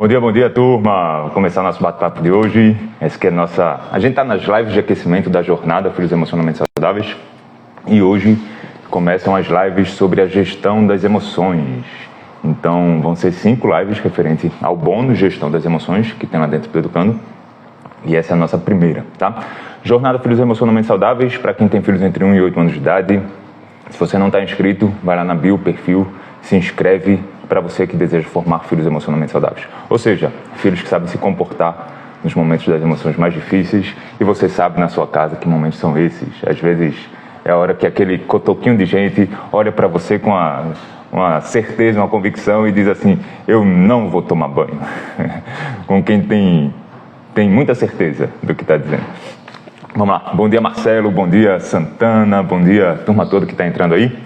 Bom dia, turma. Vou começar nosso bate-papo de hoje. Essa aqui é A gente está nas lives de aquecimento da jornada Filhos Emocionalmente Saudáveis. E hoje começam as lives sobre a gestão das emoções. Então, vão ser 5 lives referentes ao bônus gestão das emoções que tem lá dentro do Educando. E essa é a nossa primeira, tá? Jornada Filhos Emocionalmente Saudáveis, para quem tem filhos entre 1 e 8 anos de idade. Se você não está inscrito, vai lá na bio, perfil, se inscreve para você que deseja formar filhos emocionalmente saudáveis. Ou seja, filhos que sabem se comportar nos momentos das emoções mais difíceis, e você sabe na sua casa que momentos são esses. Às vezes é a hora que aquele cotoquinho de gente olha para você com uma certeza, uma convicção e diz assim: eu não vou tomar banho. Com quem tem muita certeza do que está dizendo. Vamos lá. Bom dia, Marcelo. Bom dia, Santana. Bom dia, turma toda que está entrando aí.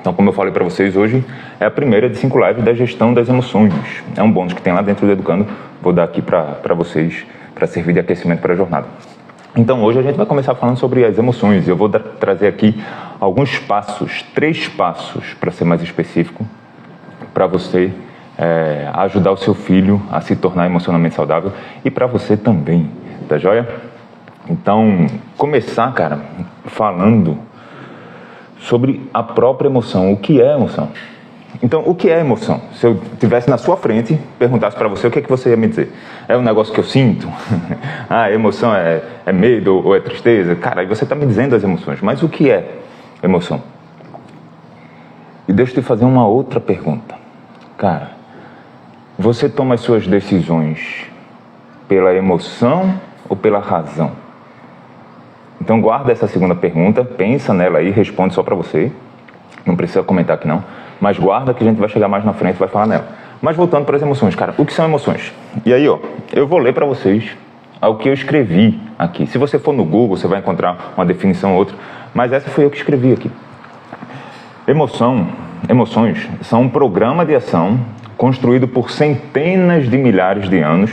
Então, como eu falei para vocês, hoje é a primeira de 5 lives da gestão das emoções. É um bônus que tem lá dentro do Educando. Vou dar aqui para vocês, para servir de aquecimento para a jornada. Então, hoje a gente vai começar falando sobre as emoções. Eu vou trazer aqui alguns passos, 3 passos, para ser mais específico, para você ajudar o seu filho a se tornar emocionalmente saudável e para você também, tá joia? Então, começar, cara, falando sobre a própria emoção. O que é emoção? Então, o que é emoção? Se eu estivesse na sua frente, perguntasse para você, o que é que você ia me dizer? É um negócio que eu sinto? Emoção é medo ou é tristeza? Cara, aí você está me dizendo as emoções. Mas o que é emoção? E deixa eu te fazer uma outra pergunta. Cara, você toma as suas decisões pela emoção ou pela razão? Então guarda essa segunda pergunta, pensa nela aí, responde só para você. Não precisa comentar aqui não, mas guarda que a gente vai chegar mais na frente e vai falar nela. Mas voltando para as emoções, cara, o que são emoções? E aí, eu vou ler para vocês o que eu escrevi aqui. Se você for no Google, você vai encontrar uma definição ou outra, mas essa foi eu que escrevi aqui. Emoções são um programa de ação construído por centenas de milhares de anos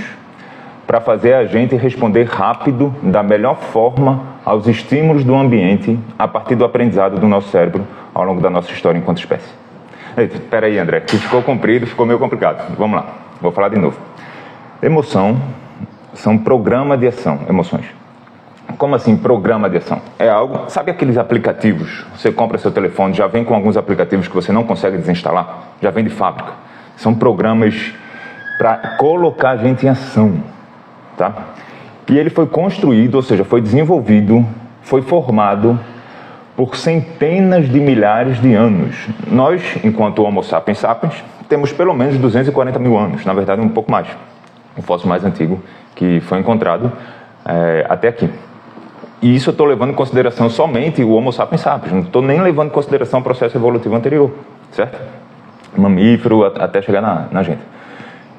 para fazer a gente responder rápido, da melhor forma, aos estímulos do ambiente a partir do aprendizado do nosso cérebro ao longo da nossa história enquanto espécie. Espera aí, André, que ficou comprido, ficou meio complicado. Vamos lá, vou falar de novo. Emoção são programa de ação, emoções. Como assim programa de ação? É algo, sabe aqueles aplicativos? Você compra seu telefone, já vem com alguns aplicativos que você não consegue desinstalar? Já vem de fábrica. São programas para colocar a gente em ação. Tá? E ele foi construído, ou seja, foi desenvolvido, foi formado por centenas de milhares de anos. Nós, enquanto Homo sapiens sapiens, temos pelo menos 240 mil anos, na verdade um pouco mais. O fóssil mais antigo que foi encontrado até aqui. E isso eu estou levando em consideração somente o Homo sapiens sapiens, não estou nem levando em consideração o processo evolutivo anterior, certo? Mamífero até chegar na gente.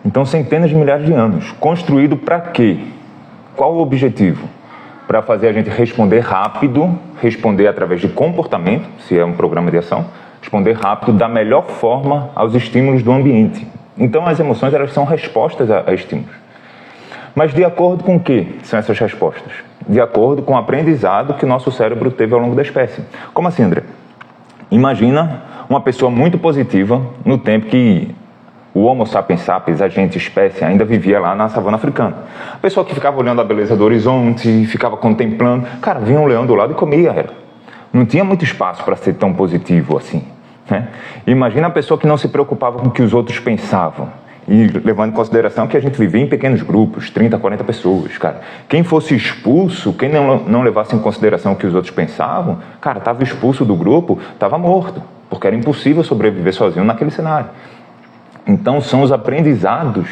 Então, centenas de milhares de anos. Construído para quê? Qual o objetivo? Para fazer a gente responder rápido, responder através de comportamento, se é um programa de ação, responder rápido da melhor forma aos estímulos do ambiente. Então, as emoções, elas são respostas a estímulos. Mas de acordo com o que são essas respostas? De acordo com o aprendizado que o nosso cérebro teve ao longo da espécie. Como assim, André? Imagina uma pessoa muito positiva no tempo que o Homo sapiens sapiens, a gente, espécie, ainda vivia lá na savana africana. A pessoa que ficava olhando a beleza do horizonte, ficava contemplando. Cara, vinha um leão do lado e comia ela. Não tinha muito espaço para ser tão positivo assim, né? Imagina a pessoa que não se preocupava com o que os outros pensavam. E levando em consideração que a gente vivia em pequenos grupos, 30, 40 pessoas, cara. Quem fosse expulso, quem não levasse em consideração o que os outros pensavam, cara, estava expulso do grupo, estava morto. Porque era impossível sobreviver sozinho naquele cenário. Então, são os aprendizados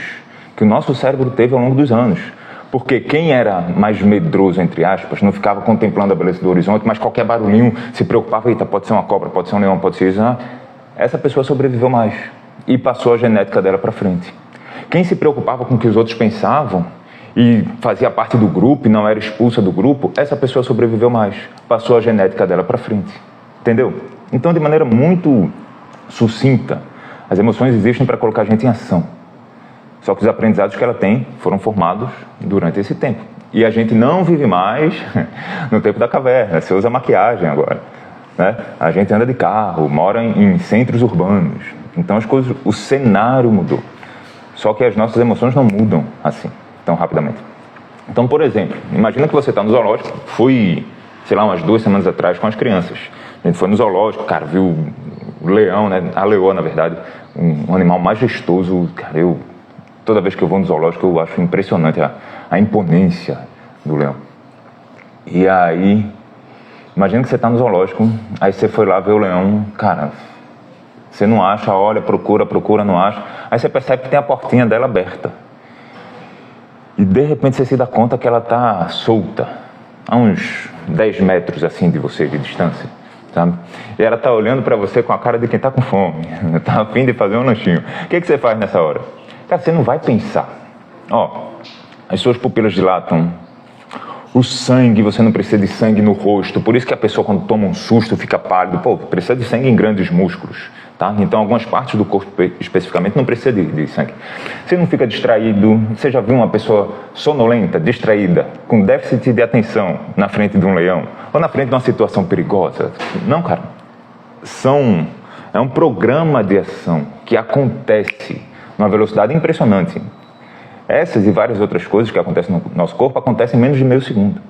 que o nosso cérebro teve ao longo dos anos. Porque quem era mais medroso, entre aspas, não ficava contemplando a beleza do horizonte, mas qualquer barulhinho se preocupava, eita, pode ser uma cobra, pode ser um leão, pode ser isso. Essa pessoa sobreviveu mais e passou a genética dela para frente. Quem se preocupava com o que os outros pensavam e fazia parte do grupo e não era expulsa do grupo, essa pessoa sobreviveu mais, passou a genética dela para frente. Entendeu? Então, de maneira muito sucinta, as emoções existem para colocar a gente em ação. Só que os aprendizados que ela tem foram formados durante esse tempo. E a gente não vive mais no tempo da caverna, você usa maquiagem agora, né? A gente anda de carro, mora em centros urbanos. Então as coisas, o cenário mudou. Só que as nossas emoções não mudam assim, tão rapidamente. Então, por exemplo, imagina que você está no zoológico, fui, sei lá, umas 2 semanas atrás com as crianças. A gente foi no zoológico, cara, viu o leão, né? A leoa, na verdade, um animal majestoso. Cara, toda vez que eu vou no zoológico, eu acho impressionante a imponência do leão. E aí, imagina que você está no zoológico, aí você foi lá ver o leão, cara, você não acha, olha, procura, não acha. Aí você percebe que tem a portinha dela aberta. E de repente você se dá conta que ela está solta, a uns 10 metros assim de você, de distância, sabe? E ela está olhando para você com a cara de quem está com fome, está a fim de fazer um lanchinho. O que você faz nessa hora? Cara, você não vai pensar. As suas pupilas dilatam, o sangue, você não precisa de sangue no rosto, por isso que a pessoa quando toma um susto fica pálido. Precisa de sangue em grandes músculos, tá? Então algumas partes do corpo especificamente não precisa de sangue. Você não fica distraído. Você já viu uma pessoa sonolenta, distraída, com déficit de atenção na frente de um leão? Ou na frente de uma situação perigosa? Não, cara. É um programa de ação que acontece numa velocidade impressionante. Essas e várias outras coisas que acontecem no nosso corpo acontecem em menos de meio segundo.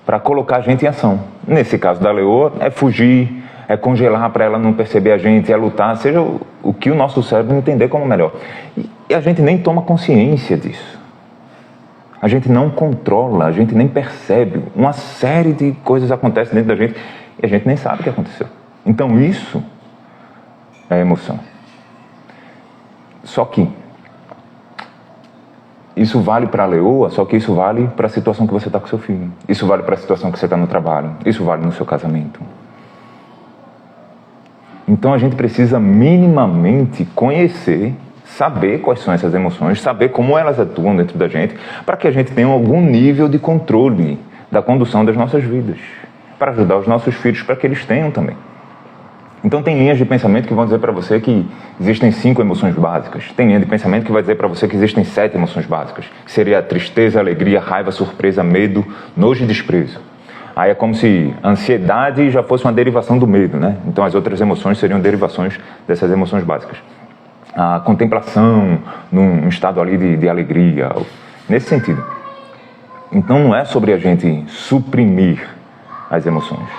Para colocar a gente em ação. Nesse caso da leoa, é fugir, é congelar para ela não perceber a gente, é lutar, seja o que o nosso cérebro entender como melhor. E a gente nem toma consciência disso. A gente não controla, a gente nem percebe. Uma série de coisas acontecem dentro da gente e a gente nem sabe o que aconteceu. Então isso é emoção. Só que isso vale para a leoa, só que isso vale para a situação que você está com seu filho. Isso vale para a situação que você está no trabalho. Isso vale no seu casamento. Então a gente precisa minimamente conhecer, saber quais são essas emoções, saber como elas atuam dentro da gente, para que a gente tenha algum nível de controle da condução das nossas vidas, para ajudar os nossos filhos, para que eles tenham também. Então tem linhas de pensamento que vão dizer para você que existem 5 emoções básicas. Tem linha de pensamento que vai dizer para você que existem 7 emoções básicas, que seria a tristeza, a alegria, a raiva, a surpresa, medo, nojo e desprezo. Aí é como se a ansiedade já fosse uma derivação do medo, né? Então as outras emoções seriam derivações dessas emoções básicas. A contemplação, num estado ali de alegria, nesse sentido. Então não é sobre a gente suprimir as emoções,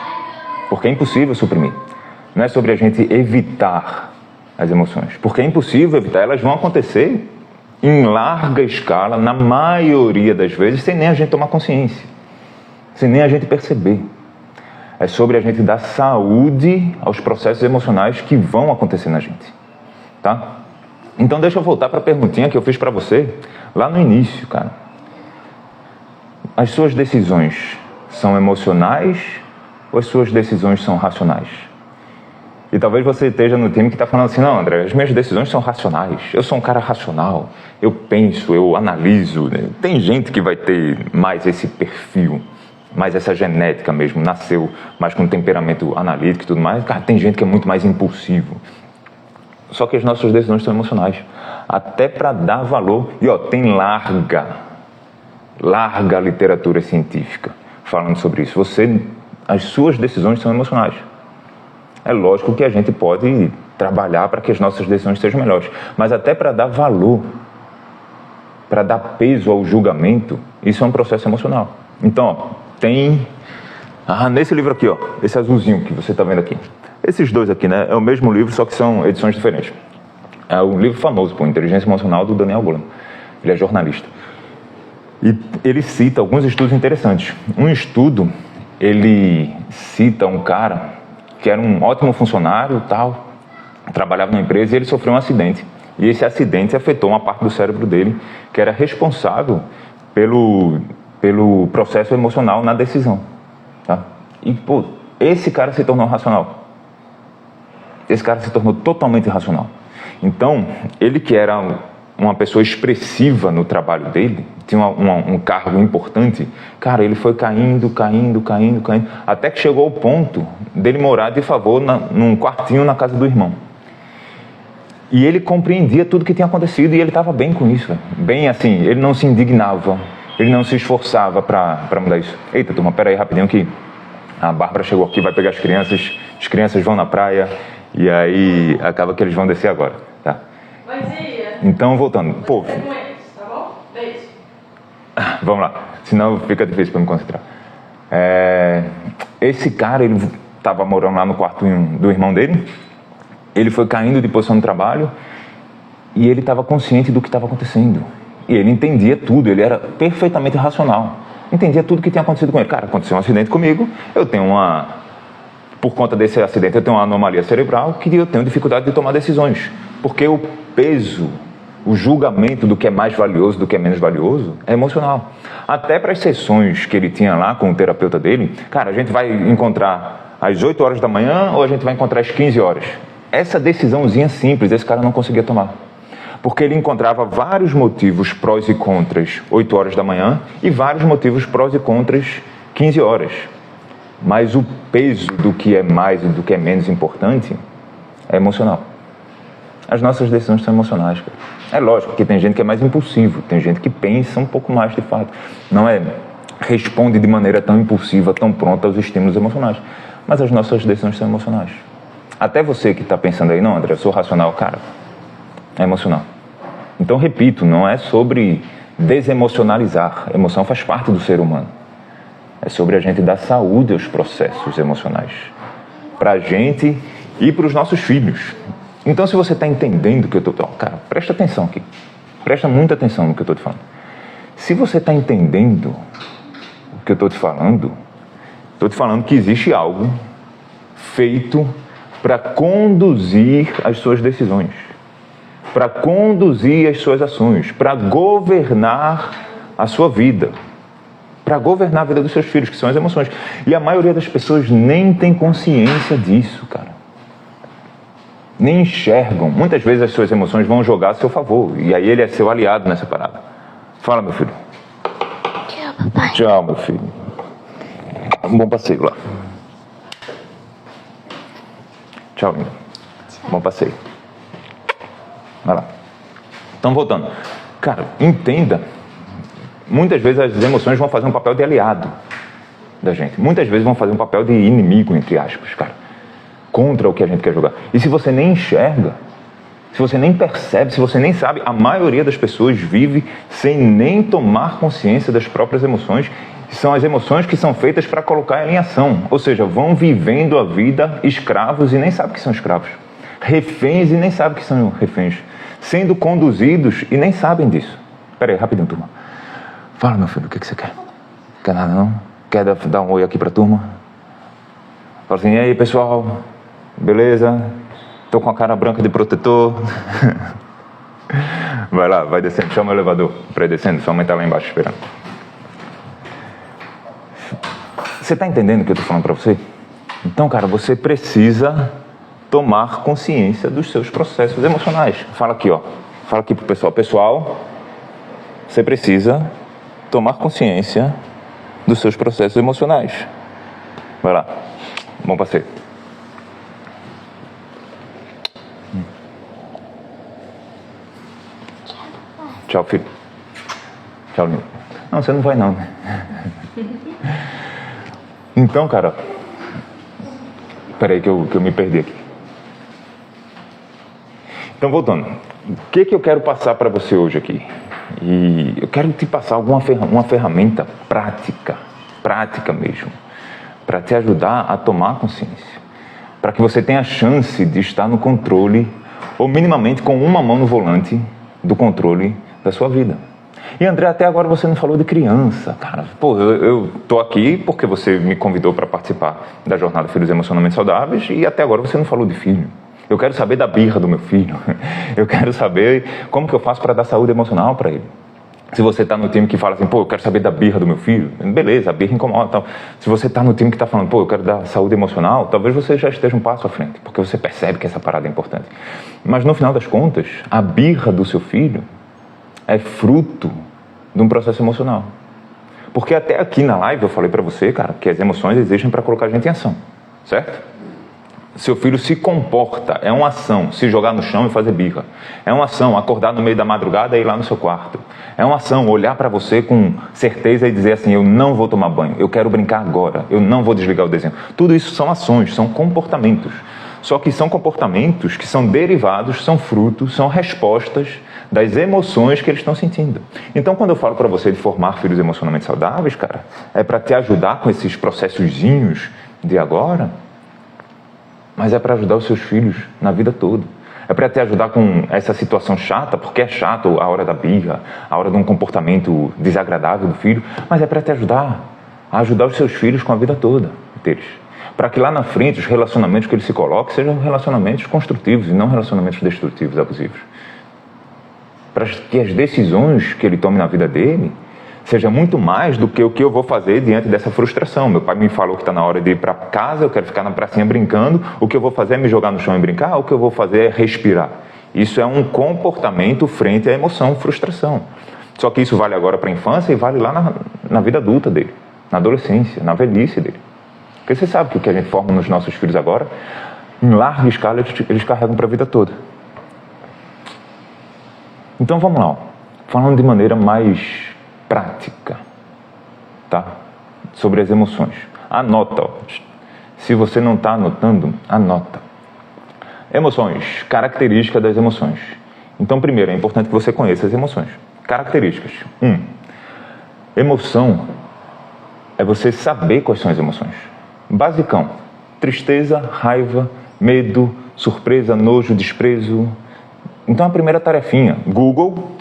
porque é impossível suprimir. Não é sobre a gente evitar as emoções, porque é impossível evitar, elas vão acontecer em larga escala, na maioria das vezes, sem nem a gente tomar consciência, sem nem a gente perceber. É sobre a gente dar saúde aos processos emocionais que vão acontecer na gente, tá? Então deixa eu voltar para a perguntinha que eu fiz para você lá no início, cara. As suas decisões são emocionais ou as suas decisões são racionais? E talvez você esteja no time que está falando assim, não, André, as minhas decisões são racionais, eu sou um cara racional, eu penso, eu analiso. Tem gente que vai ter mais esse perfil, mais essa genética mesmo, nasceu mais com temperamento analítico e tudo mais. Cara, tem gente que é muito mais impulsivo. Só que as nossas decisões são emocionais, até para dar valor. E tem larga literatura científica falando sobre isso. As suas decisões são emocionais. É lógico que a gente pode trabalhar para que as nossas decisões sejam melhores, mas até para dar valor, para dar peso ao julgamento, isso é um processo emocional. Então, tem nesse livro aqui, esse azulzinho que você está vendo aqui. Esses dois aqui, né? É o mesmo livro, só que são edições diferentes. É um livro famoso, Inteligência Emocional, do Daniel Goleman. Ele é jornalista. E ele cita alguns estudos interessantes. Um estudo, ele cita um cara que era um ótimo funcionário, trabalhava numa empresa e ele sofreu um acidente. E esse acidente afetou uma parte do cérebro dele que era responsável pelo processo emocional na decisão. Tá? E, esse cara se tornou racional. Esse cara se tornou totalmente racional. Então, ele que era uma pessoa expressiva no trabalho dele, tinha um cargo importante, cara, ele foi caindo, até que chegou ao ponto dele morar de favor num quartinho na casa do irmão. E ele compreendia tudo que tinha acontecido e ele estava bem com isso, bem assim, ele não se indignava, ele não se esforçava para mudar isso. Eita, turma, pera aí rapidinho que a Bárbara chegou aqui, vai pegar as crianças vão na praia e aí acaba que eles vão descer agora, tá? Bom dia! Então, voltando. Pô, Com eles, tá bom? Beijo. vamos lá, senão fica difícil para me concentrar. Esse cara, ele estava morando lá no quarto do irmão dele, ele foi caindo de posição no trabalho e ele estava consciente do que estava acontecendo. E ele entendia tudo, ele era perfeitamente racional. Entendia tudo que tinha acontecido com ele. Cara, aconteceu um acidente comigo, por conta desse acidente, eu tenho uma anomalia cerebral que eu tenho dificuldade de tomar decisões. Porque o peso, o julgamento do que é mais valioso, do que é menos valioso, é emocional. Até para as sessões que ele tinha lá com o terapeuta dele, cara, a gente vai encontrar às 8 horas da manhã ou a gente vai encontrar às 15 horas? Essa decisãozinha simples, esse cara não conseguia tomar. Porque ele encontrava vários motivos prós e contras 8 horas da manhã e vários motivos prós e contras 15 horas. Mas o peso do que é mais e do que é menos importante é emocional. As nossas decisões são emocionais, cara. É lógico que tem gente que é mais impulsivo, tem gente que pensa um pouco mais de fato. Não responde de maneira tão impulsiva, tão pronta aos estímulos emocionais. Mas as nossas decisões são emocionais. Até você que está pensando aí, não, André, eu sou racional, cara, é emocional. Então, repito, não é sobre desemocionalizar. A emoção faz parte do ser humano. É sobre a gente dar saúde aos processos emocionais. Para a gente e para os nossos filhos. Então, se você está entendendo o que eu estou... Cara, presta atenção aqui. Presta muita atenção no que eu estou te falando. Se você está entendendo o que eu estou te falando que existe algo feito para conduzir as suas decisões, para conduzir as suas ações, para governar a sua vida, para governar a vida dos seus filhos, que são as emoções. E a maioria das pessoas nem tem consciência disso, cara. Nem enxergam. Muitas vezes as suas emoções vão jogar a seu favor, e aí ele é seu aliado nessa parada. Fala, meu filho. Tchau, papai. Tchau, meu filho. Um bom passeio lá. Tchau, lindo. Bom passeio. Vai lá. Então, voltando. Cara, entenda. Muitas vezes as emoções vão fazer um papel de aliado da gente. Muitas vezes vão fazer um papel de inimigo, entre aspas, cara. Contra o que a gente quer jogar. E se você nem enxerga, se você nem percebe, se você nem sabe, a maioria das pessoas vive sem nem tomar consciência das próprias emoções. São as emoções que são feitas para colocar ela em ação. Ou seja, vão vivendo a vida escravos e nem sabem que são escravos. Reféns e nem sabem que são reféns. Sendo conduzidos e nem sabem disso. Espera aí, rapidinho, turma. Fala, meu filho, o que você quer? Quer nada, não? Quer dar um oi aqui pra turma? Fala assim, e aí, pessoal? Beleza? Tô com a cara branca de protetor. Vai lá, vai descendo. Chama o elevador pra ir descendo. Sua mãe tá lá embaixo esperando. Você tá entendendo o que eu tô falando pra você? Então, cara, você precisa tomar consciência dos seus processos emocionais. Fala aqui, ó. Fala aqui pro pessoal. Pessoal, você precisa tomar consciência dos seus processos emocionais. Vai lá. Bom passeio. Tchau, filho. Tchau, lindo. Não, você não vai não, né? Então, cara... Espera aí que eu me perdi aqui. Então, voltando. O que eu quero passar para você hoje aqui? E eu quero te passar uma ferramenta prática mesmo, para te ajudar a tomar consciência, para que você tenha a chance de estar no controle, ou minimamente com uma mão no volante do controle da sua vida. E André, até agora você não falou de criança, cara. Pô, eu tô aqui porque você me convidou para participar da jornada Filhos Emocionalmente Saudáveis e até agora você não falou de filho. Eu quero saber da birra do meu filho. Eu quero saber como que eu faço para dar saúde emocional para ele. Se você está no time que fala assim, pô, eu quero saber da birra do meu filho, beleza, a birra incomoda e tal. Se você está no time que está falando, pô, eu quero dar saúde emocional, talvez você já esteja um passo à frente, porque você percebe que essa parada é importante. Mas no final das contas, a birra do seu filho é fruto de um processo emocional. Porque até aqui na live eu falei para você, cara, que as emoções existem para colocar a gente em ação, certo? Seu filho se comporta, é uma ação, se jogar no chão e fazer birra. É uma ação, acordar no meio da madrugada e ir lá no seu quarto. É uma ação, olhar para você com certeza e dizer assim, eu não vou tomar banho, eu quero brincar agora, eu não vou desligar o desenho. Tudo isso são ações, são comportamentos. Só que são comportamentos que são derivados, são frutos, são respostas das emoções que eles estão sentindo. Então, quando eu falo para você de formar filhos emocionalmente saudáveis, cara, é para te ajudar com esses processozinhos de agora, mas é para ajudar os seus filhos na vida toda. É para te ajudar com essa situação chata, porque é chato a hora da birra, a hora de um comportamento desagradável do filho, mas é para te ajudar a ajudar os seus filhos com a vida toda deles. Para que lá na frente os relacionamentos que ele se coloque sejam relacionamentos construtivos e não relacionamentos destrutivos, abusivos. Para que as decisões que ele tome na vida dele seja muito mais do que o que eu vou fazer diante dessa frustração. Meu pai me falou que está na hora de ir para casa, eu quero ficar na pracinha brincando, o que eu vou fazer é me jogar no chão e brincar, o que eu vou fazer é respirar. Isso é um comportamento frente à emoção, frustração. Só que isso vale agora para a infância e vale lá na vida adulta dele, na adolescência, na velhice dele. Porque você sabe que o que a gente forma nos nossos filhos agora, em larga escala, eles carregam para a vida toda. Então vamos lá, falando de maneira mais prática, tá? Sobre as emoções. Anota, ó. Se você não está anotando, anota. Emoções, característica das emoções. Então, primeiro, é importante que você conheça as emoções. Características. 1. Emoção é você saber quais são as emoções. Basicão. Tristeza, raiva, medo, surpresa, nojo, desprezo. Então, a primeira tarefinha, Google,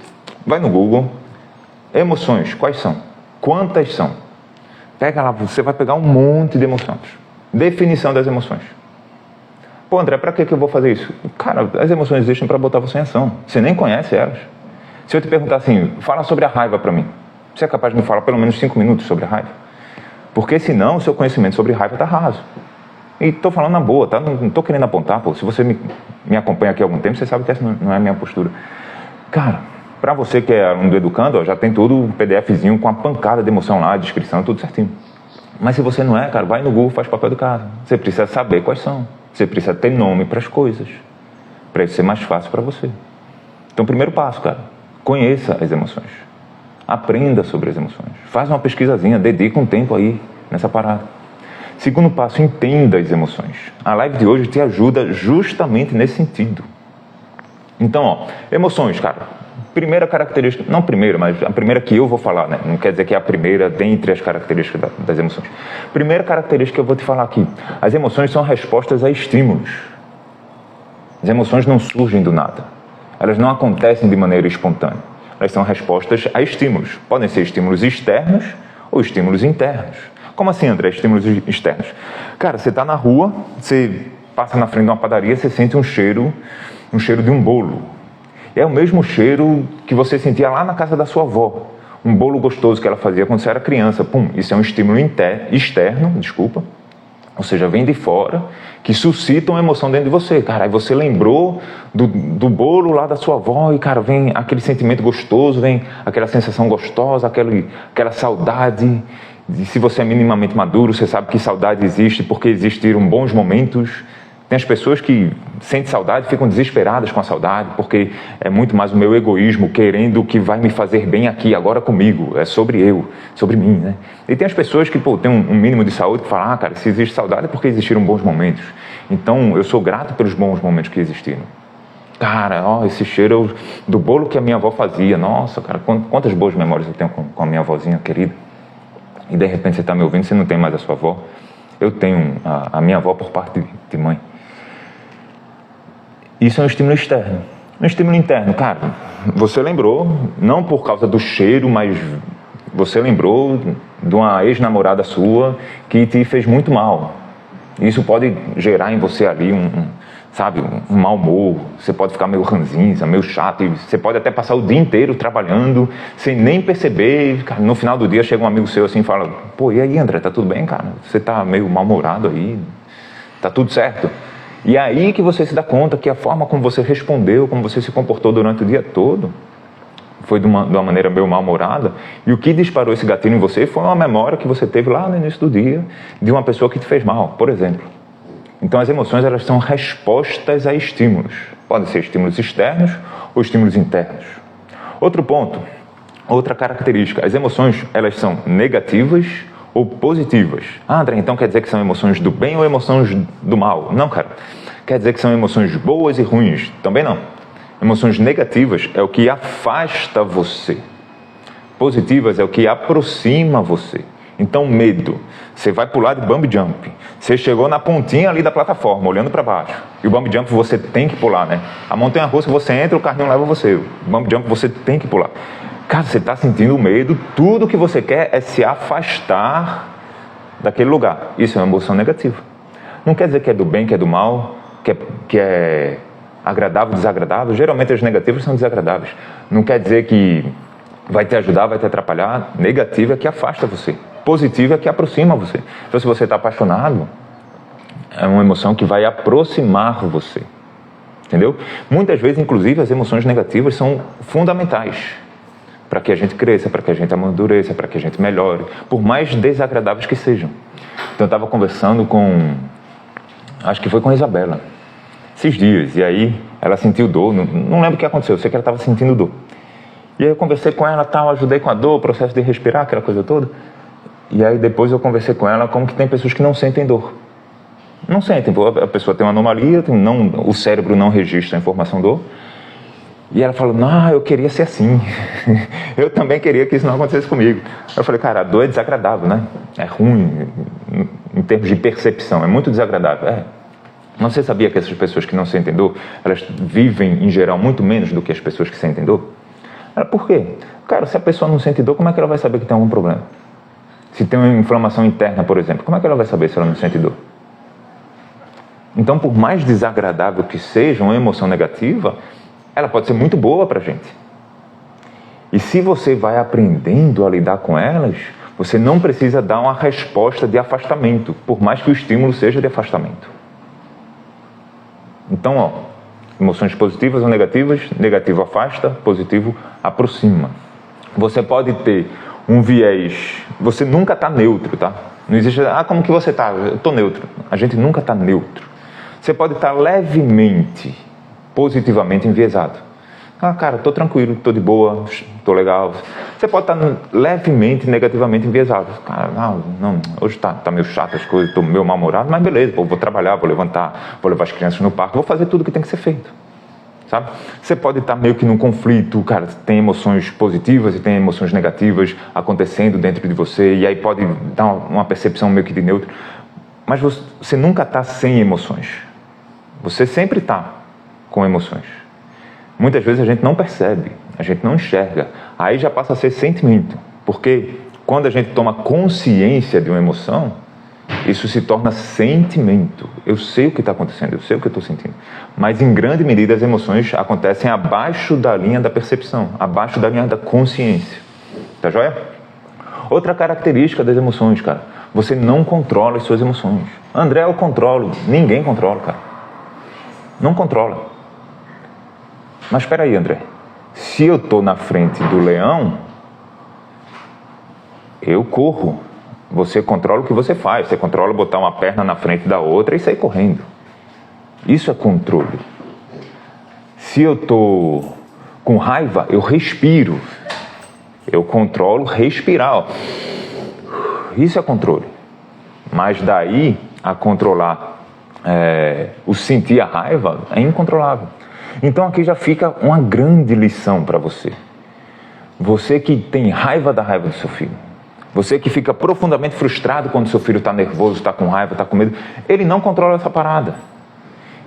vai no Google. Emoções, quais são? Quantas são? Pega lá, você vai pegar um monte de emoções. Definição das emoções. Pô, André, para que eu vou fazer isso? Cara, as emoções existem para botar você em ação. Você nem conhece elas. Se eu te perguntar assim, fala sobre a raiva para mim. Você é capaz de me falar pelo menos 5 minutos sobre a raiva? Porque senão o seu conhecimento sobre raiva está raso. E estou falando na boa, tá? Não estou querendo apontar, pô. Se você me acompanha aqui há algum tempo, você sabe que essa não é a minha postura. Cara, para você que é aluno do Educando, ó, já tem todo um PDFzinho com a pancada de emoção lá, a descrição, tudo certinho. Mas se você não é, cara, vai no Google, faz papel do casa. Você precisa saber quais são. Você precisa ter nome para as coisas. Para isso ser mais fácil para você. Então, primeiro passo, cara, conheça as emoções. Aprenda sobre as emoções. Faz uma pesquisazinha, dedica um tempo aí nessa parada. Segundo passo, entenda as emoções. A live de hoje te ajuda justamente nesse sentido. Então, ó, emoções, cara. Primeira característica, não primeira, mas a primeira que eu vou falar, né? Não quer dizer que é a primeira dentre as características das emoções. Primeira característica que eu vou te falar aqui. As emoções são respostas a estímulos. As emoções não surgem do nada. Elas não acontecem de maneira espontânea. Elas são respostas a estímulos. Podem ser estímulos externos ou estímulos internos. Como assim, André, estímulos externos? Cara, você está na rua, você passa na frente de uma padaria, você sente um cheiro de um bolo. É o mesmo cheiro que você sentia lá na casa da sua avó. Um bolo gostoso que ela fazia quando você era criança. Pum, isso é um estímulo externo, ou seja, vem de fora, que suscita uma emoção dentro de você. Cara, aí você lembrou do bolo lá da sua avó e, cara, vem aquele sentimento gostoso, vem aquela sensação gostosa, aquela saudade. E se você é minimamente maduro, você sabe que saudade existe porque existiram bons momentos. Tem as pessoas que sentem saudade, ficam desesperadas com a saudade, porque é muito mais o meu egoísmo querendo o que vai me fazer bem aqui, agora comigo. É sobre eu, sobre mim, né? E tem as pessoas que, pô, tem um mínimo de saúde que falam, cara, se existe saudade é porque existiram bons momentos. Então, eu sou grato pelos bons momentos que existiram. Cara, ó, esse cheiro do bolo que a minha avó fazia. Nossa, cara, quantas boas memórias eu tenho com a minha avózinha querida. E de repente você está me ouvindo, você não tem mais a sua avó. Eu tenho a minha avó por parte de mãe. Isso é um estímulo externo. Um estímulo interno, cara, você lembrou, não por causa do cheiro, mas você lembrou de uma ex-namorada sua que te fez muito mal. Isso pode gerar em você ali um mau humor, você pode ficar meio ranzinza, meio chato, e você pode até passar o dia inteiro trabalhando, sem nem perceber, cara, no final do dia chega um amigo seu assim e fala, pô, e aí, André, tá tudo bem, cara? Você tá meio mal-humorado aí, tá tudo certo? E é aí que você se dá conta que a forma como você respondeu, como você se comportou durante o dia todo, foi de uma maneira meio mal-humorada, e o que disparou esse gatilho em você foi uma memória que você teve lá no início do dia, de uma pessoa que te fez mal, por exemplo. Então as emoções, elas são respostas a estímulos. Podem ser estímulos externos ou estímulos internos. Outro ponto, outra característica, as emoções, elas são negativas ou positivas. Ah, André, então quer dizer que são emoções do bem ou emoções do mal? Não, cara. Quer dizer que são emoções boas e ruins? Também não. Emoções negativas é o que afasta você. Positivas é o que aproxima você. Então, medo. Você vai pular de bungee jump. Você chegou na pontinha ali da plataforma, olhando para baixo. E o bungee jump você tem que pular, né? A montanha-russa você entra, o carrinho leva você. O bungee jump você tem que pular. Cara, você está sentindo medo, tudo que você quer é se afastar daquele lugar. Isso é uma emoção negativa. Não quer dizer que é do bem, que é do mal, que é agradável, desagradável. Geralmente as negativas são desagradáveis. Não quer dizer que vai te ajudar, vai te atrapalhar. Negativa é que afasta você. Positiva é que aproxima você. Então, se você está apaixonado, é uma emoção que vai aproximar você. Entendeu? Muitas vezes, inclusive, as emoções negativas são fundamentais para que a gente cresça, para que a gente amadureça, para que a gente melhore, por mais desagradáveis que sejam. Então, eu estava conversando acho que foi com a Isabela, esses dias, e aí ela sentiu dor, não lembro o que aconteceu, eu sei que ela estava sentindo dor. E aí eu conversei com ela, ajudei com a dor, o processo de respirar, aquela coisa toda. E aí depois eu conversei com ela como que tem pessoas que não sentem dor. Não sentem, a pessoa tem uma anomalia, o cérebro não registra a informação dor. E ela falou, eu queria ser assim. Eu também queria que isso não acontecesse comigo. Eu falei, cara, a dor é desagradável, né? É ruim em termos de percepção, é muito desagradável. Mas você sabia que essas pessoas que não sentem dor, elas vivem, em geral, muito menos do que as pessoas que sentem dor? Ela, por quê? Cara, se a pessoa não sente dor, como é que ela vai saber que tem algum problema? Se tem uma inflamação interna, por exemplo, como é que ela vai saber se ela não sente dor? Então, por mais desagradável que seja uma emoção negativa, ela pode ser muito boa para a gente. E se você vai aprendendo a lidar com elas, você não precisa dar uma resposta de afastamento, por mais que o estímulo seja de afastamento. Então, emoções positivas ou negativas, negativo afasta, positivo aproxima. Você pode ter um viés, você nunca está neutro, tá? Não existe, como que você está? Eu estou neutro. A gente nunca está neutro. Você pode estar levemente, positivamente enviesado. Cara, estou tranquilo, estou de boa, estou legal. Você pode estar levemente, negativamente enviesado. Cara, não, hoje está meio chato as coisas, estou meio mal-humorado, mas beleza, vou trabalhar, vou levantar, vou levar as crianças no parque, vou fazer tudo que tem que ser feito. Sabe? Você pode estar meio que num conflito, cara, tem emoções positivas e tem emoções negativas acontecendo dentro de você, e aí pode dar uma percepção meio que de neutro. Mas você nunca está sem emoções. Você sempre está com emoções. Muitas vezes a gente não percebe, a gente não enxerga. Aí já passa a ser sentimento. Porque quando a gente toma consciência de uma emoção, isso se torna sentimento. Eu sei o que está acontecendo, eu sei o que eu estou sentindo. Mas em grande medida as emoções acontecem abaixo da linha da percepção, abaixo da linha da consciência. Tá joia? Outra característica das emoções, cara. Você não controla as suas emoções. André, eu controlo. Ninguém controla, cara. Não controla. Mas espera aí, André. Se eu estou na frente do leão, eu corro. Você controla o que você faz. Você controla botar uma perna na frente da outra e sair correndo. Isso é controle. Se eu estou com raiva, eu respiro. Eu controlo respirar. Isso é controle. Mas daí a controlar, o sentir a raiva, é incontrolável. Então aqui já fica uma grande lição para você. Você que tem raiva da raiva do seu filho. Você que fica profundamente frustrado quando seu filho está nervoso, está com raiva, está com medo. Ele não controla essa parada.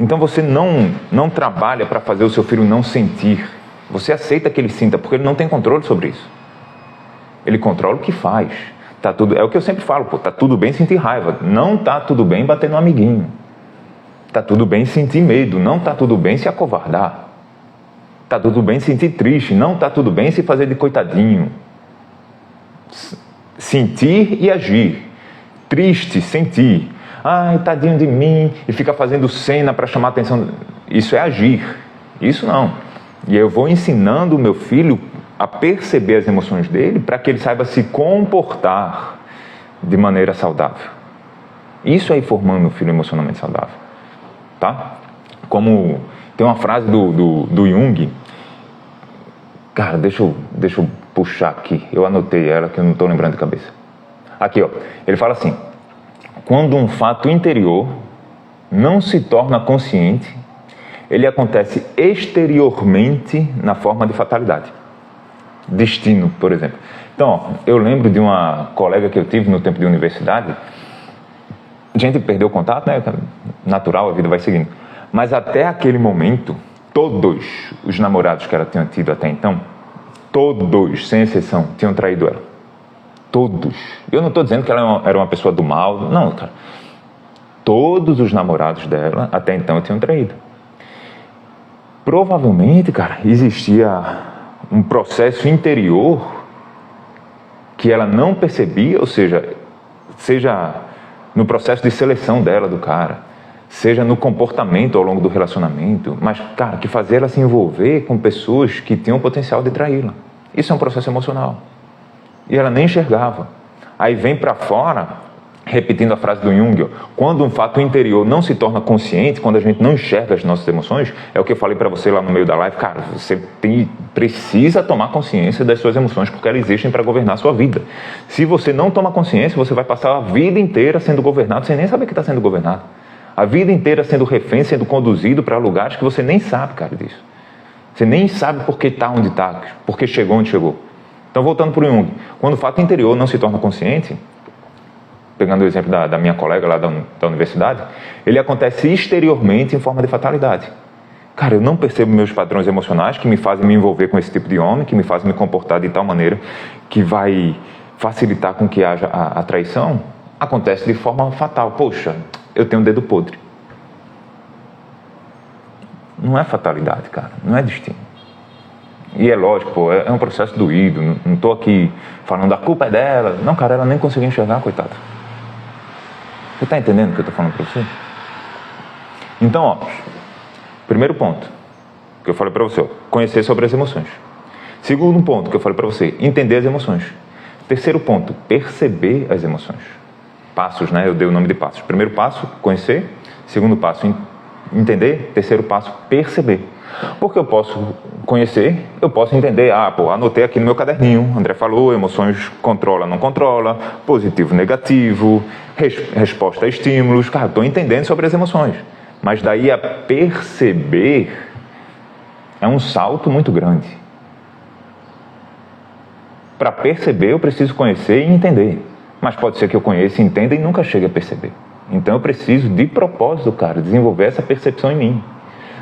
Então você não trabalha para fazer o seu filho não sentir. Você aceita que ele sinta, porque ele não tem controle sobre isso. Ele controla o que faz. É o que eu sempre falo, tá tudo bem sentir raiva. Não tá tudo bem bater no amiguinho. Tá tudo bem sentir medo. Não tá tudo bem se acovardar. Tá tudo bem sentir triste. Não tá tudo bem se fazer de coitadinho. Sentir e agir. Triste, sentir. Ai, tadinho de mim. E fica fazendo cena para chamar a atenção. Isso é agir. Isso não. E eu vou ensinando o meu filho a perceber as emoções dele para que ele saiba se comportar de maneira saudável. Isso é ir formando um filho emocionalmente saudável. Tá? Como tem uma frase do Jung. Cara, deixa eu puxar aqui. Eu anotei ela que eu não estou lembrando de cabeça. Aqui, ó. Ele fala assim: quando um fato interior não se torna consciente, ele acontece exteriormente na forma de fatalidade. Destino, por exemplo. Então, ó, eu lembro de uma colega que eu tive no tempo de universidade. A gente perdeu o contato, né? Natural, a vida vai seguindo. Mas até aquele momento, todos os namorados que ela tinha tido até então, todos, sem exceção, tinham traído ela. Todos. Eu não estou dizendo que ela era uma pessoa do mal. Não, cara. Todos os namorados dela até então tinham traído. Provavelmente, cara, existia um processo interior que ela não percebia, ou seja no processo de seleção dela, do cara, seja no comportamento ao longo do relacionamento, mas, cara, que fazia ela se envolver com pessoas que tinham o potencial de traí-la. Isso é um processo emocional. E ela nem enxergava. Aí vem para fora, repetindo a frase do Jung, ó, quando um fato interior não se torna consciente, quando a gente não enxerga as nossas emoções, é o que eu falei para você lá no meio da live, cara, você precisa tomar consciência das suas emoções, porque elas existem para governar a sua vida. Se você não toma consciência, você vai passar a vida inteira sendo governado sem nem saber que está sendo governado. A vida inteira sendo refém, sendo conduzido para lugares que você nem sabe, cara, disso. Você nem sabe por que está onde está, por que chegou onde chegou. Então, voltando para o Jung, quando o fato interior não se torna consciente, pegando o exemplo da minha colega lá da universidade, ele acontece exteriormente em forma de fatalidade. Cara, eu não percebo meus padrões emocionais que me fazem me envolver com esse tipo de homem, que me fazem me comportar de tal maneira que vai facilitar com que haja a traição. Acontece de forma fatal. Poxa, eu tenho um dedo podre. Não é fatalidade, cara. Não é destino. E é lógico, pô, é um processo doído. Não estou aqui falando a culpa é dela. Não, cara, ela nem conseguiu enxergar, coitada. Você está entendendo o que eu estou falando para você? Então, ó, primeiro ponto que eu falei para você, ó, conhecer sobre as emoções. Segundo ponto que eu falei para você, entender as emoções. Terceiro ponto, perceber as emoções. Passos, né? Eu dei o nome de passos. Primeiro passo, conhecer. Segundo passo, entender. Terceiro passo, perceber. Porque eu posso conhecer, eu posso entender. Ah, pô, anotei aqui no meu caderninho. André falou, emoções controla, não controla. Positivo, negativo. Resposta a estímulos. Cara, estou entendendo sobre as emoções. Mas daí a perceber é um salto muito grande. Para perceber, eu preciso conhecer e entender. Mas pode ser que eu conheça, entenda e nunca chegue a perceber. Então eu preciso, de propósito, cara, desenvolver essa percepção em mim.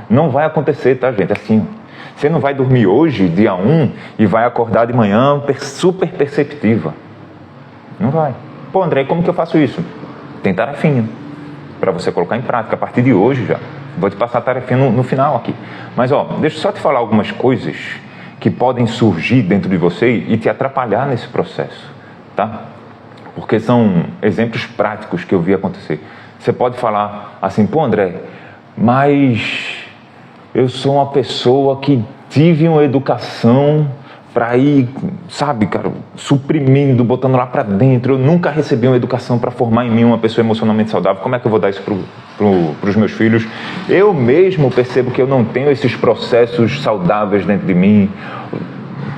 Não vai acontecer, tá, gente? Assim, você não vai dormir hoje, dia 1, e vai acordar de manhã super perceptiva. Não vai. Pô, André, como que eu faço isso? Tem tarefinha para você colocar em prática a partir de hoje já. Vou te passar a tarefinha no final aqui. Mas, ó, deixa eu só te falar algumas coisas que podem surgir dentro de você e te atrapalhar nesse processo, tá? Porque são exemplos práticos que eu vi acontecer. Você pode falar assim, pô, André, mas eu sou uma pessoa que tive uma educação para ir, sabe, cara, suprimindo, botando lá para dentro. Eu nunca recebi uma educação para formar em mim uma pessoa emocionalmente saudável. Como é que eu vou dar isso para os meus filhos? Eu mesmo percebo que eu não tenho esses processos saudáveis dentro de mim.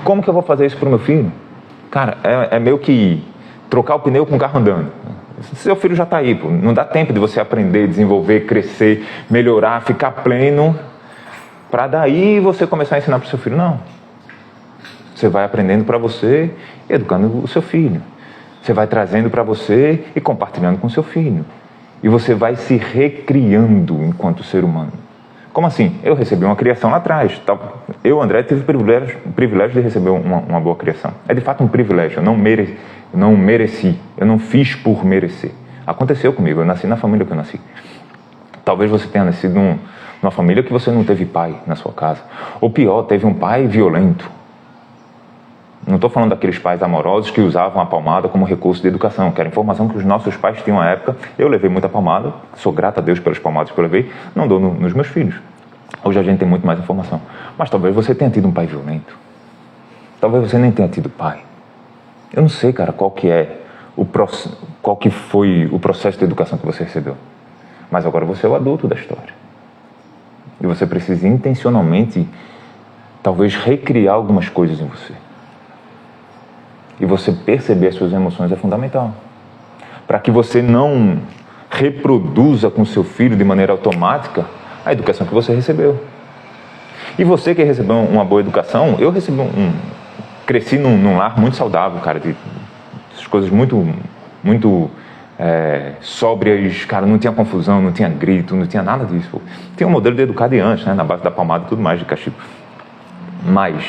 Como que eu vou fazer isso para o meu filho? Cara, é meio que trocar o pneu com o carro andando. Seu filho já está aí, pô. Não dá tempo de você aprender, desenvolver, crescer, melhorar, ficar pleno, para daí você começar a ensinar para o seu filho. Não. Você vai aprendendo para você e educando o seu filho. Você vai trazendo para você e compartilhando com o seu filho. E você vai se recriando enquanto ser humano. Como assim? Eu recebi uma criação lá atrás. Eu, André, tive o privilégio de receber uma boa criação. É de fato um privilégio. Eu não mereci. Eu não fiz por merecer. Aconteceu comigo. Eu nasci na família que eu nasci. Talvez você tenha nascido numa família que você não teve pai na sua casa. Ou pior, teve um pai violento. Não estou falando daqueles pais amorosos que usavam a palmada como recurso de educação, que era informação que os nossos pais tinham à época. Eu levei muita palmada, sou grato a Deus pelas palmadas que eu levei, não dou nos meus filhos. Hoje a gente tem muito mais informação. Mas talvez você tenha tido um pai violento. Talvez você nem tenha tido pai. Eu não sei, cara, qual que foi o processo de educação que você recebeu. Mas agora você é o adulto da história. E você precisa intencionalmente, talvez, recriar algumas coisas em você. E você perceber as suas emoções é fundamental. Para que você não reproduza com seu filho de maneira automática A educação que você recebeu. E você que recebeu uma boa educação, eu recebi cresci num lar muito saudável, cara, de coisas muito sóbrias, cara, não tinha confusão, não tinha grito, não tinha nada disso. Pô. Tinha um modelo de educadiante, né, na base da palmada e tudo mais, de castigo. Mas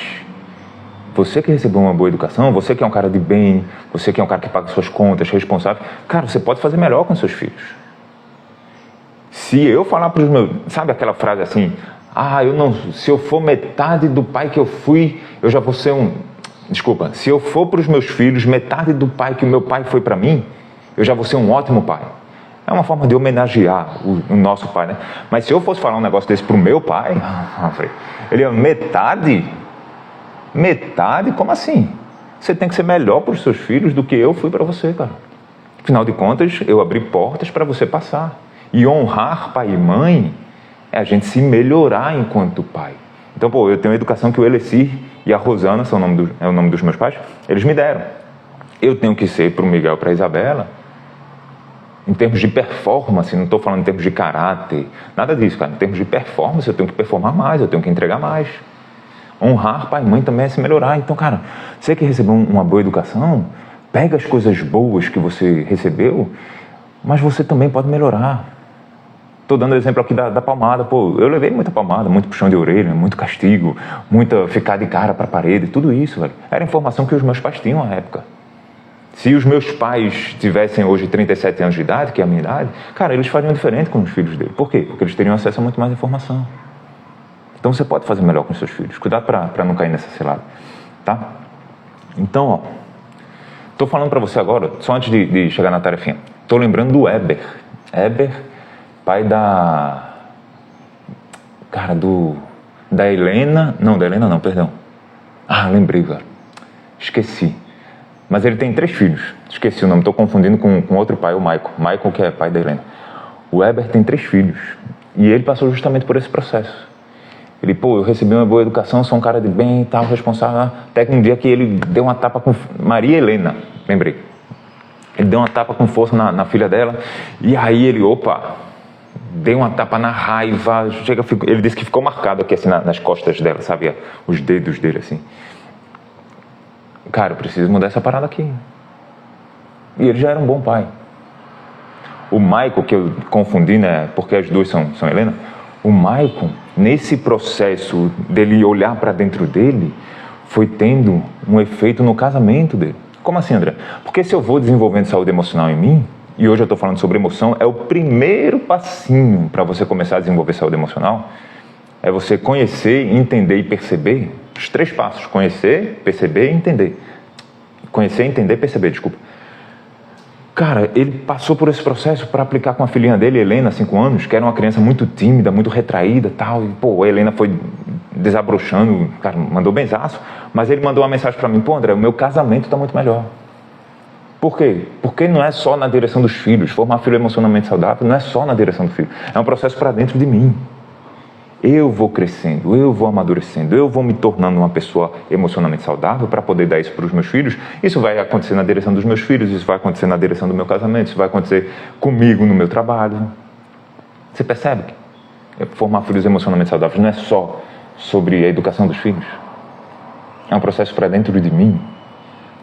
você que recebeu uma boa educação, você que é um cara de bem, você que é um cara que paga suas contas, responsável, cara, você pode fazer melhor com seus filhos. Se eu falar para os meus... Sabe aquela frase assim... se eu for metade do pai que eu fui, eu já vou ser um... Desculpa, se eu for para os meus filhos metade do pai que o meu pai foi para mim, eu já vou ser um ótimo pai. É uma forma de homenagear o nosso pai, né? Mas se eu fosse falar um negócio desse para o meu pai, ele é metade? Metade? Como assim? Você tem que ser melhor para os seus filhos do que eu fui para você, cara. Afinal de contas, eu abri portas para você passar. E honrar pai e mãe é a gente se melhorar enquanto pai. Então, eu tenho uma educação que o Elecir e a Rosana, é o nome dos meus pais, eles me deram. Eu tenho que ser para o Miguel e para a Isabela, em termos de performance, não estou falando em termos de caráter, nada disso, cara. Em termos de performance, eu tenho que performar mais, eu tenho que entregar mais. Honrar pai e mãe também é se melhorar. Então, cara, você que recebeu uma boa educação, pega as coisas boas que você recebeu, mas você também pode melhorar. Estou dando exemplo aqui da palmada. Eu levei muita palmada, muito puxão de orelha, muito castigo, muita ficar de cara para a parede, tudo isso, velho. Era informação que os meus pais tinham na época. Se os meus pais tivessem hoje 37 anos de idade, que é a minha idade, cara, eles fariam diferente com os filhos dele. Por quê? Porque eles teriam acesso a muito mais informação. Então você pode fazer melhor com os seus filhos. Cuidado para não cair nessa cilada, tá? Então, estou falando para você agora, só antes de chegar na tarefinha, estou lembrando do Eber. Eber, pai da Helena, perdão. Lembrei, cara. Esqueci. Mas ele tem 3 filhos. Esqueci o nome, estou confundindo com outro pai, o Michael. Michael, que é pai da Helena. O Eber tem 3 filhos. E ele passou justamente por esse processo. Ele, eu recebi uma boa educação, sou um cara de bem e tal, responsável. Até que um dia que ele deu uma tapa com Maria Helena, lembrei. Ele deu uma tapa com força na filha dela. E aí ele, deu uma tapa na raiva. Ele disse que ficou marcado aqui assim nas costas dela, sabe? Os dedos dele assim. Cara, eu preciso mudar essa parada aqui. E ele já era um bom pai. O Michael, que eu confundi, né? Porque as duas são Helena. O Michael, nesse processo dele olhar para dentro dele, foi tendo um efeito no casamento dele. Como assim, André? Porque se eu vou desenvolvendo saúde emocional em mim, e hoje eu estou falando sobre emoção, é o primeiro passinho para você começar a desenvolver saúde emocional, é você conhecer, entender e perceber. Os 3 passos: conhecer, perceber e entender. Conhecer, entender, perceber, desculpa. Cara, ele passou por esse processo para aplicar com a filhinha dele, Helena, 5 anos, que era uma criança muito tímida, muito retraída e tal. E, a Helena foi desabrochando, cara, mandou benzaço. Mas ele mandou uma mensagem para mim: André, o meu casamento está muito melhor. Por quê? Porque não é só na direção dos filhos. Formar filho emocionalmente saudável não é só na direção do filho. É um processo para dentro de mim. Eu vou crescendo, eu vou amadurecendo, eu vou me tornando uma pessoa emocionalmente saudável para poder dar isso para os meus filhos. Isso vai acontecer na direção dos meus filhos, isso vai acontecer na direção do meu casamento, isso vai acontecer comigo no meu trabalho. Você percebe que formar filhos emocionalmente saudáveis não é só sobre a educação dos filhos. É um processo para dentro de mim,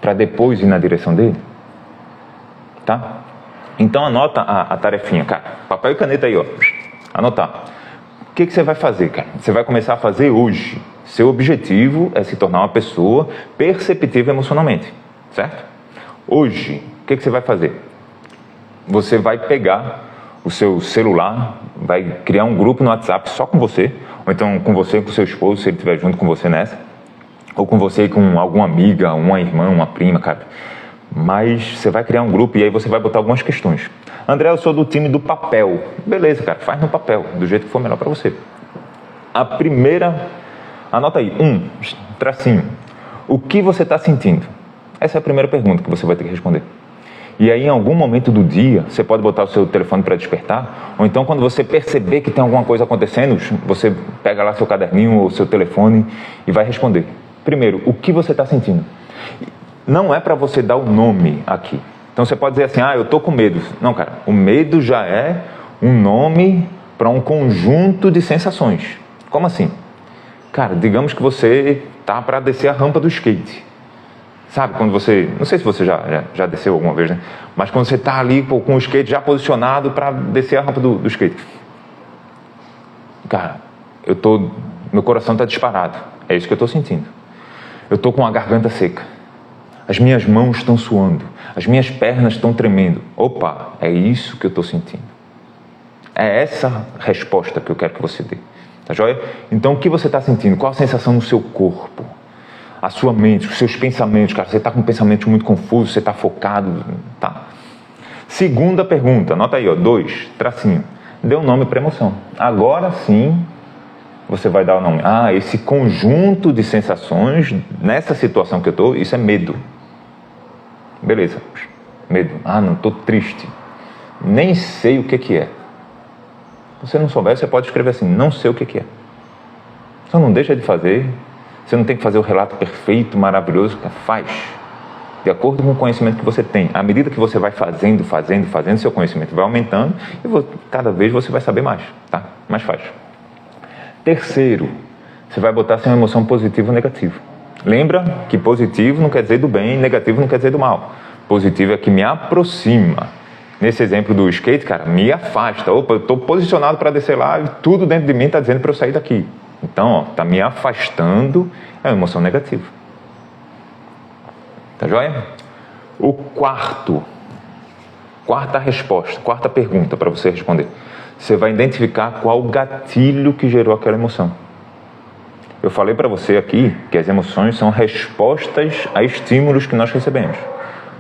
para depois ir na direção dele. Tá? Então anota a tarefinha, cara. Papel e caneta aí, Anotar. O que você vai fazer, cara? Você vai começar a fazer hoje. Seu objetivo é se tornar uma pessoa perceptiva emocionalmente, certo? Hoje, o que você vai fazer? Você vai pegar o seu celular, vai criar um grupo no WhatsApp só com você, ou então com você e com seu esposo, se ele estiver junto com você nessa, ou com você e com alguma amiga, uma irmã, uma prima, cara. Mas você vai criar um grupo e aí você vai botar algumas questões. André, eu sou do time do papel. Beleza, cara, faz no papel, do jeito que for melhor para você. A primeira, anota aí, tracinho. O que você está sentindo? Essa é a primeira pergunta que você vai ter que responder. E aí, em algum momento do dia, você pode botar o seu telefone para despertar, ou então quando você perceber que tem alguma coisa acontecendo, você pega lá seu caderninho ou seu telefone e vai responder. Primeiro, o que você está sentindo? Não é para você dar o nome aqui. Então você pode dizer assim, eu estou com medo. Não, cara, o medo já é um nome para um conjunto de sensações. Como assim? Cara, digamos que você tá para descer a rampa do skate. Sabe, quando você... Não sei se você já desceu alguma vez, né? Mas quando você tá ali com o skate já posicionado para descer a rampa do skate. Cara, meu coração tá disparado. É isso que eu tô sentindo. Eu tô com a garganta seca. As minhas mãos estão suando. As minhas pernas estão tremendo. Opa, é isso que eu tô sentindo. É essa resposta que eu quero que você dê. Tá joia? Então, o que você está sentindo? Qual a sensação no seu corpo? A sua mente, os seus pensamentos, cara. Você está com um pensamento muito confuso, você está focado, tá? Segunda pergunta, anota aí, 2, tracinho. Dê um nome para a emoção. Agora sim, você vai dar o nome. Esse conjunto de sensações, nessa situação que eu estou, isso é medo. Beleza, medo. Não, estou triste. Nem sei o que é. Se você não souber, você pode escrever assim, não sei o que é. Só não deixa de fazer. Você não tem que fazer o relato perfeito, maravilhoso. Faz. De acordo com o conhecimento que você tem. À medida que você vai fazendo, seu conhecimento vai aumentando e cada vez você vai saber mais, tá? Mas faz. Terceiro, você vai botar se é uma emoção positiva ou negativa. Lembra que positivo não quer dizer do bem, negativo não quer dizer do mal. Positivo é que me aproxima. Nesse exemplo do skate, cara, me afasta. Opa, eu estou posicionado para descer lá e tudo dentro de mim está dizendo para eu sair daqui. Então, está me afastando, é uma emoção negativa. Tá joia? Quarta resposta, quarta pergunta para você responder. Você vai identificar qual o gatilho que gerou aquela emoção. Eu falei para você aqui que as emoções são respostas a estímulos que nós recebemos.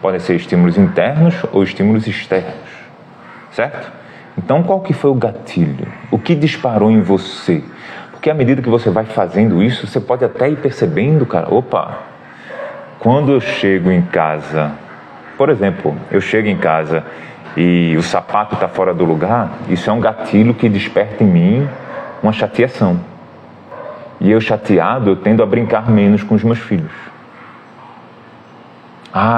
Podem ser estímulos internos ou estímulos externos. Certo? Então, qual que foi o gatilho? O que disparou em você? Porque à medida que você vai fazendo isso, você pode até ir percebendo, cara, opa, quando eu chego em casa, por exemplo, eu chego em casa e o sapato está fora do lugar, isso é um gatilho que desperta em mim uma chateação. E eu chateado, eu tendo a brincar menos com os meus filhos.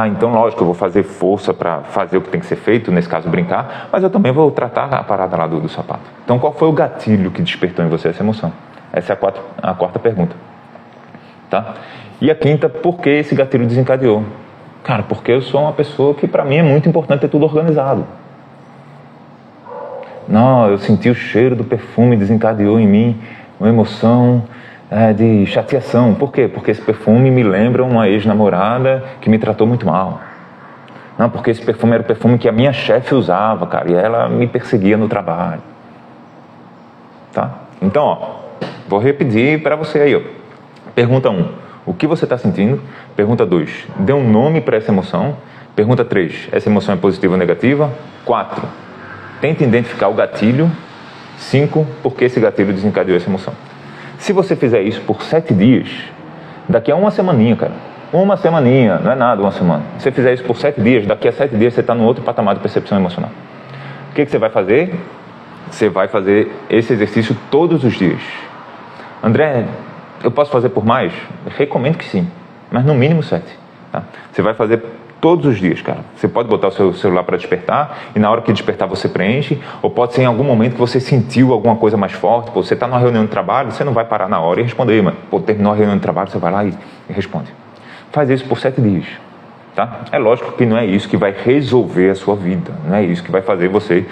Então lógico, eu vou fazer força para fazer o que tem que ser feito, nesse caso brincar, mas eu também vou tratar a parada lá do sapato. Então qual foi o gatilho que despertou em você essa emoção? Essa é a quarta pergunta. Tá? E a quinta, por que esse gatilho desencadeou? Cara, porque eu sou uma pessoa que para mim é muito importante ter tudo organizado. Não, eu senti o cheiro do perfume, desencadeou em mim uma emoção de chateação. Por quê? Porque esse perfume me lembra uma ex-namorada que me tratou muito mal. Não, porque esse perfume era o perfume que a minha chefe usava, cara, e ela me perseguia no trabalho. Tá? Então, vou repetir para você aí, Pergunta 1, o que você está sentindo? Pergunta 2, dê um nome para essa emoção. Pergunta 3, essa emoção é positiva ou negativa? 4, tente identificar o gatilho. 5, por que esse gatilho desencadeou essa emoção? Se você fizer isso por 7 dias, daqui a uma semaninha, cara, uma semaninha, não é nada uma semana. Se você fizer isso por 7 dias, daqui a 7 dias você está no outro patamar de percepção emocional. O que você vai fazer? Você vai fazer esse exercício todos os dias. André, eu posso fazer por mais? Eu recomendo que sim, mas no mínimo 7. Tá? Você vai fazer todos os dias, cara. Você pode botar o seu celular para despertar e na hora que despertar você preenche, ou pode ser em algum momento que você sentiu alguma coisa mais forte. Você está numa reunião de trabalho, você não vai parar na hora e responder, mas terminou a reunião de trabalho, você vai lá e responde. Faz isso por 7 dias. Tá? É lógico que não é isso que vai resolver a sua vida, não é isso que vai fazer você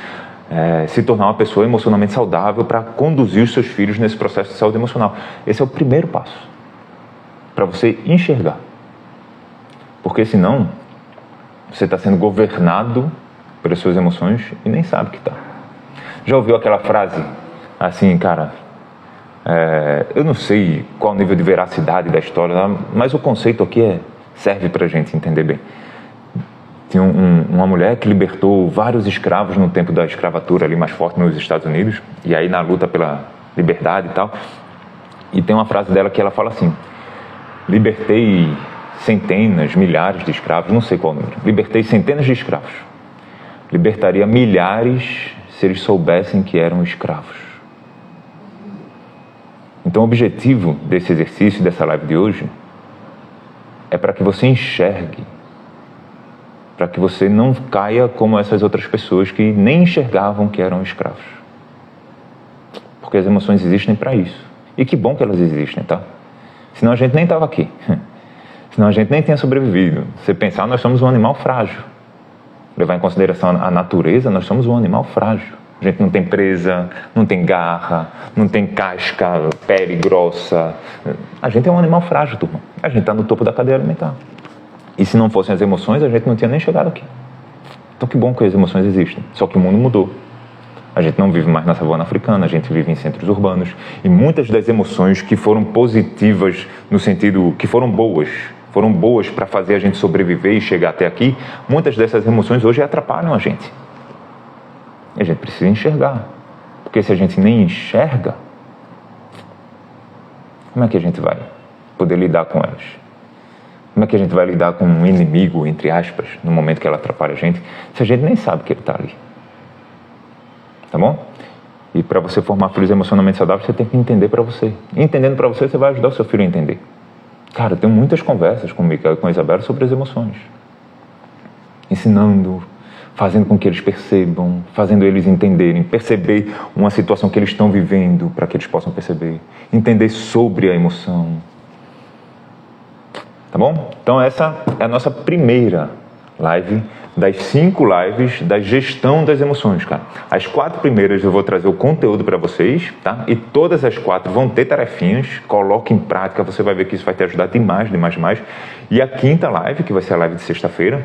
se tornar uma pessoa emocionalmente saudável para conduzir os seus filhos nesse processo de saúde emocional. Esse é o primeiro passo para você enxergar. Porque senão você está sendo governado pelas suas emoções e nem sabe que está. Já ouviu aquela frase assim, cara, eu não sei qual o nível de veracidade da história, mas o conceito aqui serve para a gente entender bem. Tinha uma mulher que libertou vários escravos no tempo da escravatura ali mais forte nos Estados Unidos, e aí na luta pela liberdade e tal. E tem uma frase dela que ela fala assim: libertei centenas, milhares de escravos, não sei qual número. Libertei centenas de escravos. Libertaria milhares se eles soubessem que eram escravos. Então o objetivo desse exercício, dessa live de hoje, é para que você enxergue, para que você não caia como essas outras pessoas que nem enxergavam que eram escravos. Porque as emoções existem para isso. E que bom que elas existem, tá? Senão a gente nem estava aqui. Senão a gente nem tinha sobrevivido. Você pensar, nós somos um animal frágil. Levar em consideração a natureza, nós somos um animal frágil. A gente não tem presa, não tem garra, não tem casca, pele grossa. A gente é um animal frágil, turma. A gente está no topo da cadeia alimentar. E se não fossem as emoções, a gente não tinha nem chegado aqui. Então que bom que as emoções existem. Só que o mundo mudou. A gente não vive mais na savana africana, a gente vive em centros urbanos. E muitas das emoções que foram positivas no sentido que foram boas para fazer a gente sobreviver e chegar até aqui, muitas dessas emoções hoje atrapalham a gente. E a gente precisa enxergar. Porque se a gente nem enxerga, como é que a gente vai poder lidar com elas? Como é que a gente vai lidar com um inimigo, entre aspas, no momento que ela atrapalha a gente, se a gente nem sabe que ele está ali? Tá bom? E para você formar filhos emocionalmente saudáveis, você tem que entender para você. Entendendo para você, você vai ajudar o seu filho a entender. Cara, eu tenho muitas conversas com o Micael e com a Isabela sobre as emoções. Ensinando, fazendo com que eles percebam, fazendo eles entenderem, perceber uma situação que eles estão vivendo para que eles possam perceber. Entender sobre a emoção. Tá bom? Então essa é a nossa primeira live das 5 lives da gestão das emoções, cara. As 4 primeiras eu vou trazer o conteúdo para vocês, tá? E todas as 4 vão ter tarefinhas, coloque em prática, você vai ver que isso vai te ajudar demais. E a 5ª live, que vai ser a live de sexta-feira,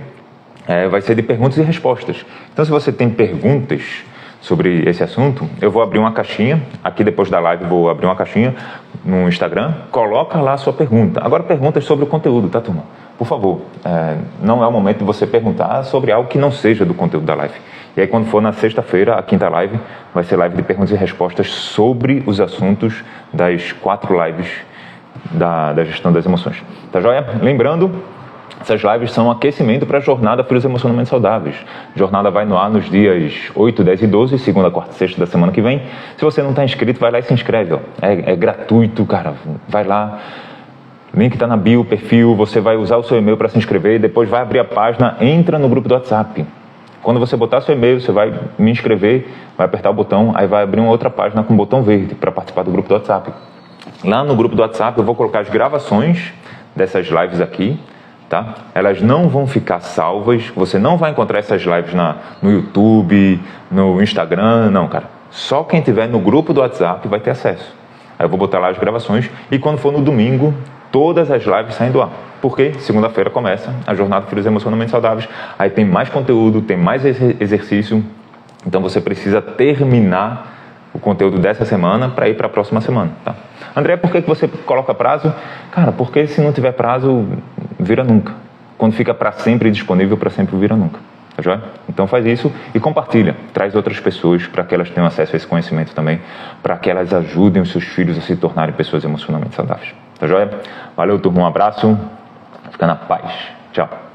vai ser de perguntas e respostas. Então se você tem perguntas sobre esse assunto, eu vou abrir uma caixinha, aqui depois da live vou abrir uma caixinha no Instagram, coloca lá a sua pergunta. Agora perguntas sobre o conteúdo, tá, turma? Por favor, não é o momento de você perguntar sobre algo que não seja do conteúdo da live. E aí quando for na sexta-feira, a 5ª live, vai ser live de perguntas e respostas sobre os assuntos das 4 lives da gestão das emoções. Tá joia? Lembrando, essas lives são um aquecimento para a jornada Filhos Emocionalmente Saudáveis. A jornada vai no ar nos dias 8, 10 e 12, segunda, quarta e sexta da semana que vem. Se você não está inscrito, vai lá e se inscreve. Ó. É gratuito, cara. Vai lá. Link está na bio, perfil. Você vai usar o seu e-mail para se inscrever. Depois vai abrir a página, entra no grupo do WhatsApp. Quando você botar seu e-mail, você vai me inscrever, vai apertar o botão, aí vai abrir uma outra página com o botão verde para participar do grupo do WhatsApp. Lá no grupo do WhatsApp eu vou colocar as gravações dessas lives aqui. Tá? Elas não vão ficar salvas, você não vai encontrar essas lives no YouTube, no Instagram, não, cara. Só quem tiver no grupo do WhatsApp vai ter acesso. Aí eu vou botar lá as gravações e quando for no domingo, todas as lives saem do ar. Porque segunda-feira começa a jornada Filhos Emocionalmente Saudáveis, aí tem mais conteúdo, tem mais exercício, então você precisa terminar o conteúdo dessa semana para ir para a próxima semana, tá? André, por que você coloca prazo? Cara, porque se não tiver prazo, vira nunca. Quando fica para sempre disponível, para sempre vira nunca. Tá joia? Então faz isso e compartilha. Traz outras pessoas para que elas tenham acesso a esse conhecimento também, para que elas ajudem os seus filhos a se tornarem pessoas emocionalmente saudáveis. Tá joia? Valeu, turma. Um abraço. Fica na paz. Tchau.